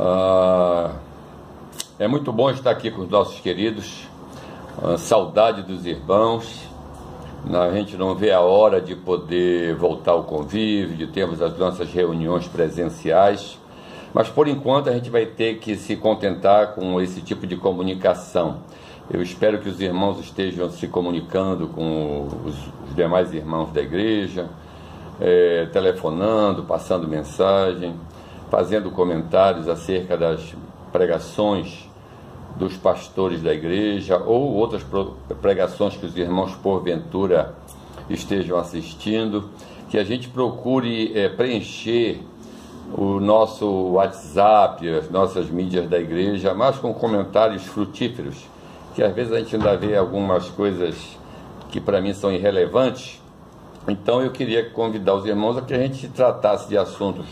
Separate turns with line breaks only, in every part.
Ah, é muito bom estar aqui com os nossos queridos. Saudade dos irmãos. A gente não vê a hora de poder voltar ao convívio, de termos as nossas reuniões presenciais, mas por enquanto a gente vai ter que se contentar com esse tipo de comunicação. Eu espero que os irmãos estejam se comunicando com os demais irmãos da igreja, telefonando, passando mensagem, fazendo comentários acerca das pregações dos pastores da igreja ou outras pregações que os irmãos porventura estejam assistindo, que a gente procure preencher o nosso WhatsApp, as nossas mídias da igreja, mas com comentários frutíferos, que às vezes a gente ainda vê algumas coisas que para mim são irrelevantes. Então eu queria convidar os irmãos a que a gente tratasse de assuntos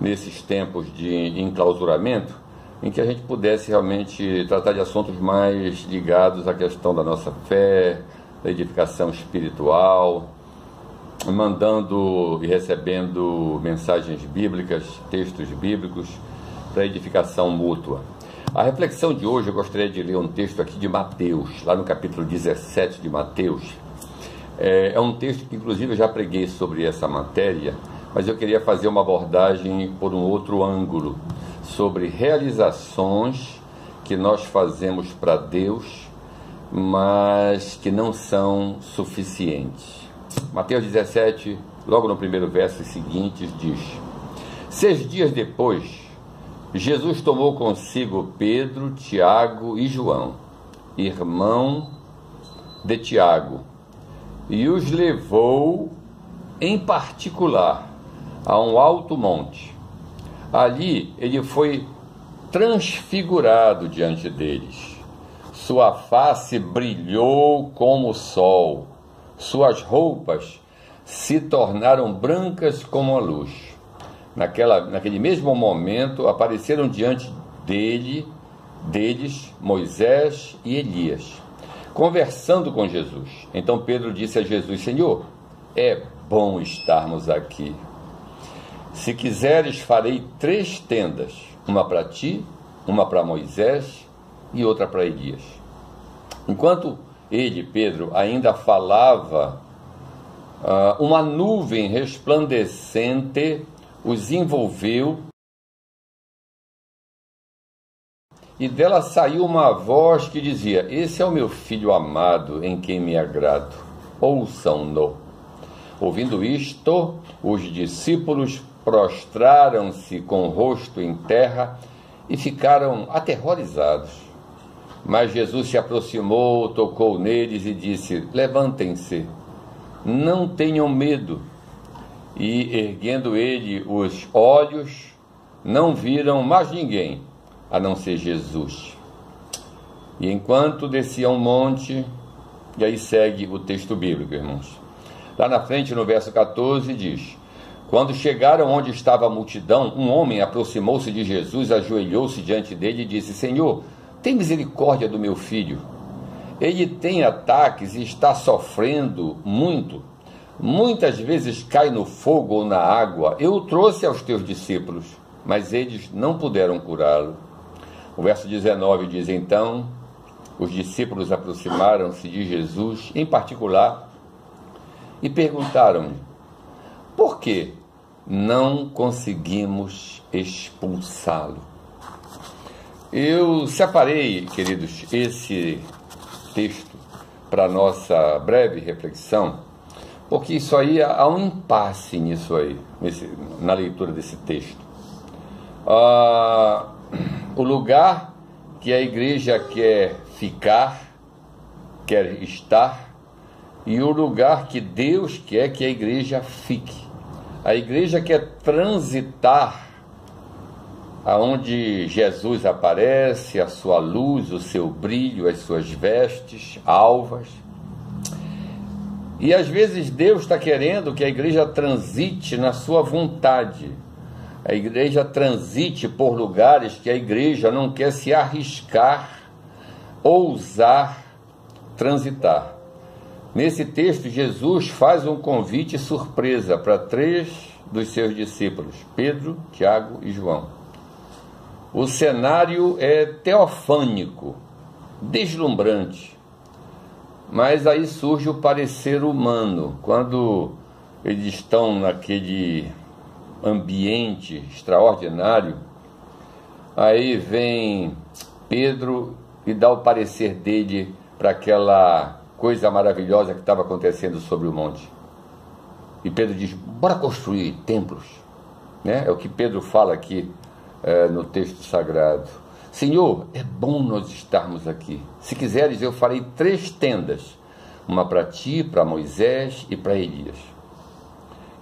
nesses tempos de enclausuramento, em que a gente pudesse realmente tratar de assuntos mais ligados à questão da nossa fé, da edificação espiritual, mandando e recebendo mensagens bíblicas, textos bíblicos, para edificação mútua. A reflexão de hoje eu gostaria de ler um texto aqui de Mateus, lá no capítulo 17 de Mateus. É um texto que inclusive eu já preguei sobre essa matéria, mas eu queria fazer uma abordagem por um outro ângulo, sobre realizações que nós fazemos para Deus, mas que não são suficientes. Mateus 17, logo no primeiro verso seguinte, diz: 6 dias depois, Jesus tomou consigo Pedro, Tiago e João, irmão de Tiago, e os levou em particular a um alto monte. Ali ele foi transfigurado diante deles. Sua face brilhou como o sol, suas roupas se tornaram brancas como a luz. Naquele mesmo momento apareceram diante deles Moisés e Elias, conversando com Jesus. Então Pedro disse a Jesus: Senhor, é bom estarmos aqui. Se quiseres, farei 3 tendas, uma para ti, uma para Moisés e outra para Elias. Enquanto ele, Pedro, ainda falava, uma nuvem resplandecente os envolveu e dela saiu uma voz que dizia: Esse é o meu filho amado, em quem me agrado, ouçam-no. Ouvindo isto, os discípulos prostraram-se com o rosto em terra e ficaram aterrorizados. Mas Jesus se aproximou, tocou neles e disse: Levantem-se, não tenham medo. E, erguendo ele os olhos, não viram mais ninguém, a não ser Jesus. E enquanto desciam um monte, e aí segue o texto bíblico, irmãos. Lá na frente, no verso 14, diz: Quando chegaram onde estava a multidão, um homem aproximou-se de Jesus, ajoelhou-se diante dele e disse: Senhor, tem misericórdia do meu filho. Ele tem ataques e está sofrendo muito. Muitas vezes cai no fogo ou na água. Eu o trouxe aos teus discípulos, mas eles não puderam curá-lo. O verso 19 diz: Então os discípulos aproximaram-se de Jesus, em particular, e perguntaram-lhe: Por que não conseguimos expulsá-lo? Eu separei, queridos, esse texto para nossa breve reflexão, porque isso aí, há um impasse nisso aí, na leitura desse texto. O lugar que a igreja quer ficar, quer estar, e o lugar que Deus quer que a igreja fique. A igreja quer transitar aonde Jesus aparece, a sua luz, o seu brilho, as suas vestes alvas. E às vezes Deus está querendo que a igreja transite na sua vontade. A igreja transite por lugares que a igreja não quer se arriscar, ousar transitar. Nesse texto, Jesus faz um convite surpresa para 3 dos seus discípulos, Pedro, Tiago e João. o cenário é teofânico, deslumbrante. Mas aí surge o parecer humano, quando eles estão naquele ambiente extraordinário, aí vem Pedro e dá o parecer dele para aquela coisa maravilhosa que estava acontecendo sobre o monte. E Pedro diz, bora construir templos, né? É o que Pedro fala aqui no texto sagrado. Senhor, é bom nós estarmos aqui. Se quiseres, eu farei 3 tendas, uma para ti, para Moisés e para Elias.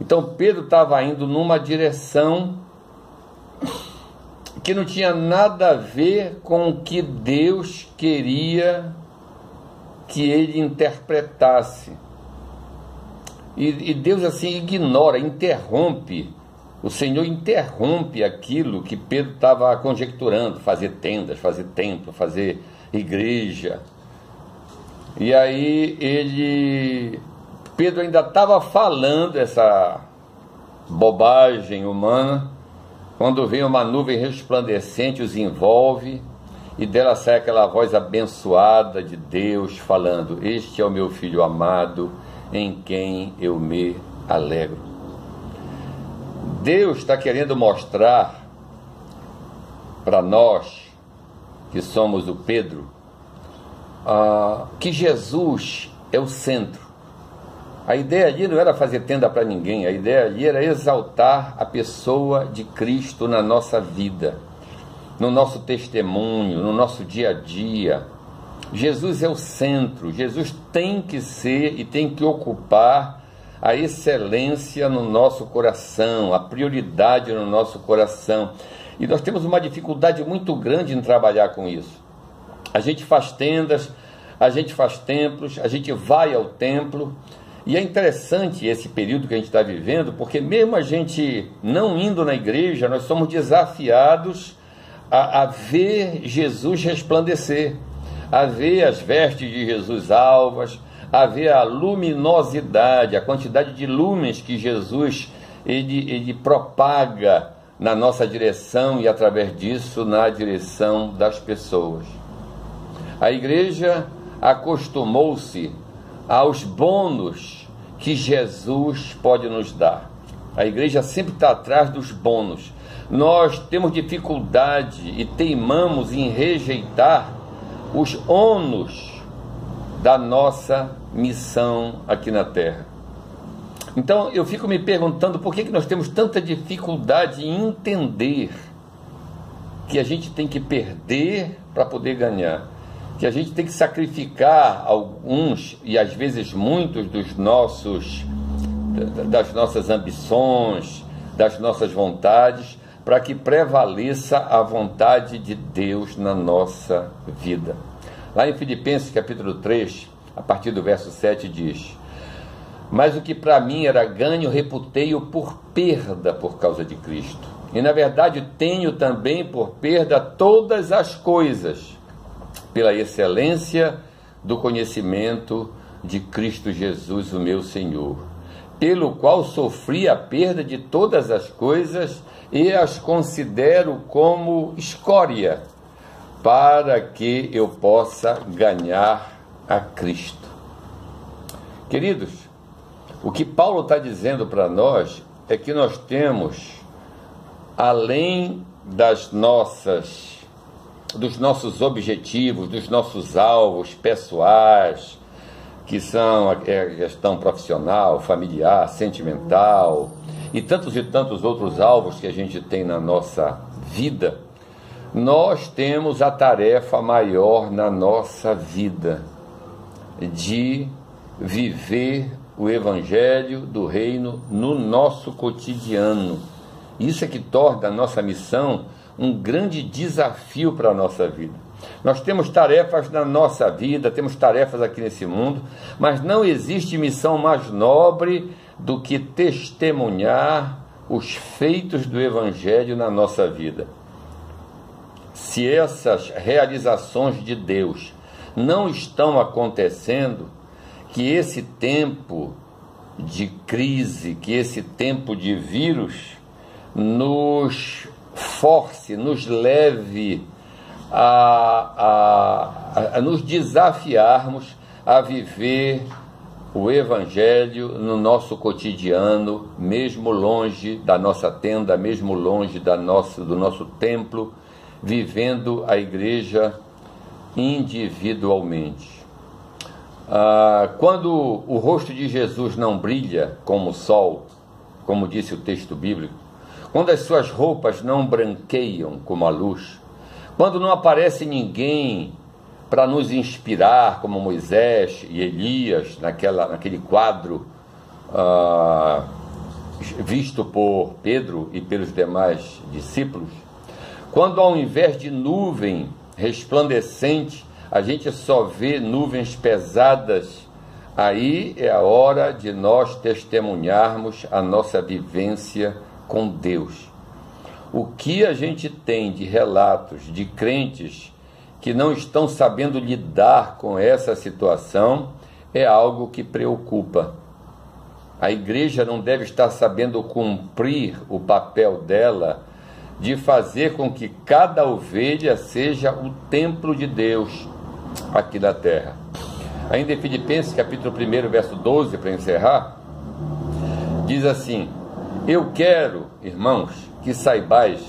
Então Pedro estava indo numa direção que não tinha nada a ver com o que Deus queria que ele interpretasse. E Deus assim ignora, interrompe. O Senhor interrompe aquilo que Pedro estava conjecturando, fazer tendas, fazer templo, fazer igreja. E aí Pedro ainda estava falando essa bobagem humana, quando vem uma nuvem resplandecente, os envolve, e dela sai aquela voz abençoada de Deus falando, este é o meu filho amado, em quem eu me alegro. Deus está querendo mostrar para nós, que somos o Pedro, que Jesus é o centro. A ideia ali não era fazer tenda para ninguém, a ideia ali era exaltar a pessoa de Cristo na nossa vida, no nosso testemunho, no nosso dia a dia. Jesus é o centro, Jesus tem que ser e tem que ocupar a excelência no nosso coração, a prioridade no nosso coração. E nós temos uma dificuldade muito grande em trabalhar com isso. A gente faz tendas, a gente faz templos, a gente vai ao templo, e é interessante esse período que a gente está vivendo, porque mesmo a gente não indo na igreja, nós somos desafiados a ver Jesus resplandecer, a ver as vestes de Jesus alvas, a ver a luminosidade, a quantidade de lumens que Jesus ele propaga na nossa direção e através disso na direção das pessoas. A igreja acostumou-se aos bônus que Jesus pode nos dar. A igreja sempre está atrás dos bônus. Nós temos dificuldade e teimamos em rejeitar os ônus da nossa missão aqui na Terra. Então eu fico me perguntando por que nós temos tanta dificuldade em entender que a gente tem que perder para poder ganhar, que a gente tem que sacrificar alguns e às vezes muitos das nossas ambições, das nossas vontades, para que prevaleça a vontade de Deus na nossa vida. Lá em Filipenses capítulo 3, a partir do verso 7 diz, mas o que para mim era ganho, reputei-o por perda por causa de Cristo. E na verdade tenho também por perda todas as coisas, pela excelência do conhecimento de Cristo Jesus, o meu Senhor, pelo qual sofri a perda de todas as coisas e as considero como escória, para que eu possa ganhar a Cristo. Queridos, o que Paulo está dizendo para nós é que nós temos, além dos nossos objetivos, dos nossos alvos pessoais, que são a questão profissional, familiar, sentimental, e tantos outros alvos que a gente tem na nossa vida, nós temos a tarefa maior na nossa vida de viver o Evangelho do Reino no nosso cotidiano. Isso é que torna a nossa missão um grande desafio para a nossa vida. Nós temos tarefas na nossa vida, temos tarefas aqui nesse mundo, mas não existe missão mais nobre do que testemunhar os feitos do Evangelho na nossa vida. Se essas realizações de Deus não estão acontecendo, que esse tempo de crise, que esse tempo de vírus nos force, nos leve a nos desafiarmos a viver o Evangelho no nosso cotidiano, mesmo longe da nossa tenda, mesmo longe do nosso templo, vivendo a igreja individualmente. Quando o rosto de Jesus não brilha como o sol, como disse o texto bíblico, quando as suas roupas não branqueiam como a luz, quando não aparece ninguém para nos inspirar, como Moisés e Elias, naquele quadro visto por Pedro e pelos demais discípulos, quando ao invés de nuvem resplandecente, a gente só vê nuvens pesadas, aí é a hora de nós testemunharmos a nossa vivência com Deus. O que a gente tem de relatos de crentes que não estão sabendo lidar com essa situação é algo que preocupa. A igreja não deve estar sabendo cumprir o papel dela de fazer com que cada ovelha seja o templo de Deus aqui na terra. Ainda em Filipenses, capítulo 1, verso 12, para encerrar, diz assim: eu quero, irmãos, que saibais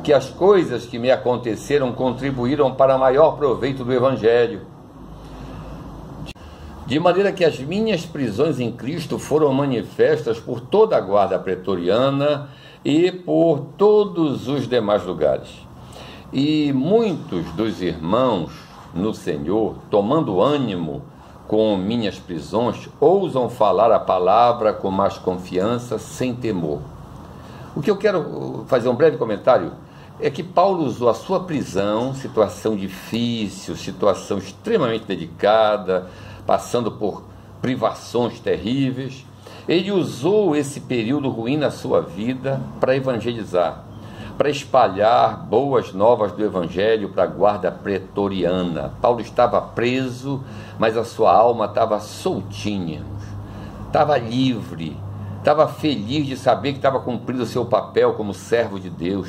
que as coisas que me aconteceram contribuíram para maior proveito do Evangelho, de maneira que as minhas prisões em Cristo foram manifestas por toda a guarda pretoriana e por todos os demais lugares. E muitos dos irmãos no Senhor, tomando ânimo com minhas prisões, ousam falar a palavra com mais confiança, sem temor. O que eu quero fazer um breve comentário é que Paulo usou a sua prisão, situação difícil, situação extremamente delicada, passando por privações terríveis. Ele usou esse período ruim na sua vida para evangelizar, para espalhar boas novas do Evangelho para a guarda pretoriana. Paulo estava preso, mas a sua alma estava soltinha, estava livre, estava feliz de saber que estava cumprindo o seu papel como servo de Deus.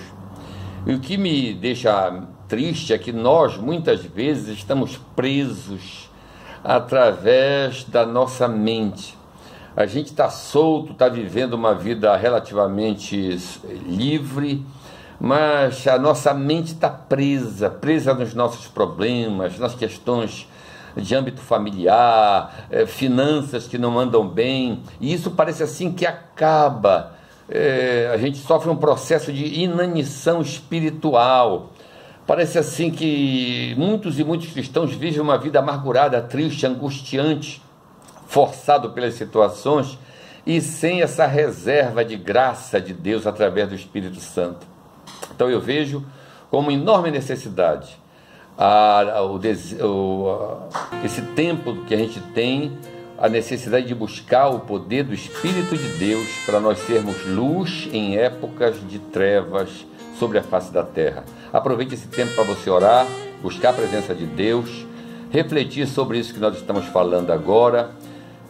E o que me deixa triste é que nós, muitas vezes, estamos presos através da nossa mente. A gente está solto, está vivendo uma vida relativamente livre, mas a nossa mente está presa nos nossos problemas, nas questões de âmbito familiar, finanças que não andam bem, e isso parece assim que acaba. A gente sofre um processo de inanição espiritual. Parece assim que muitos e muitos cristãos vivem uma vida amargurada, triste, angustiante, forçado pelas situações e sem essa reserva de graça de Deus através do Espírito Santo. Então eu vejo como enorme necessidade esse tempo que a gente tem, a necessidade de buscar o poder do Espírito de Deus para nós sermos luz em épocas de trevas sobre a face da terra. Aproveite esse tempo para você orar, buscar a presença de Deus, refletir sobre isso que nós estamos falando agora,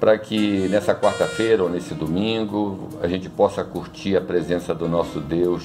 para que nessa quarta-feira ou nesse domingo a gente possa curtir a presença do nosso Deus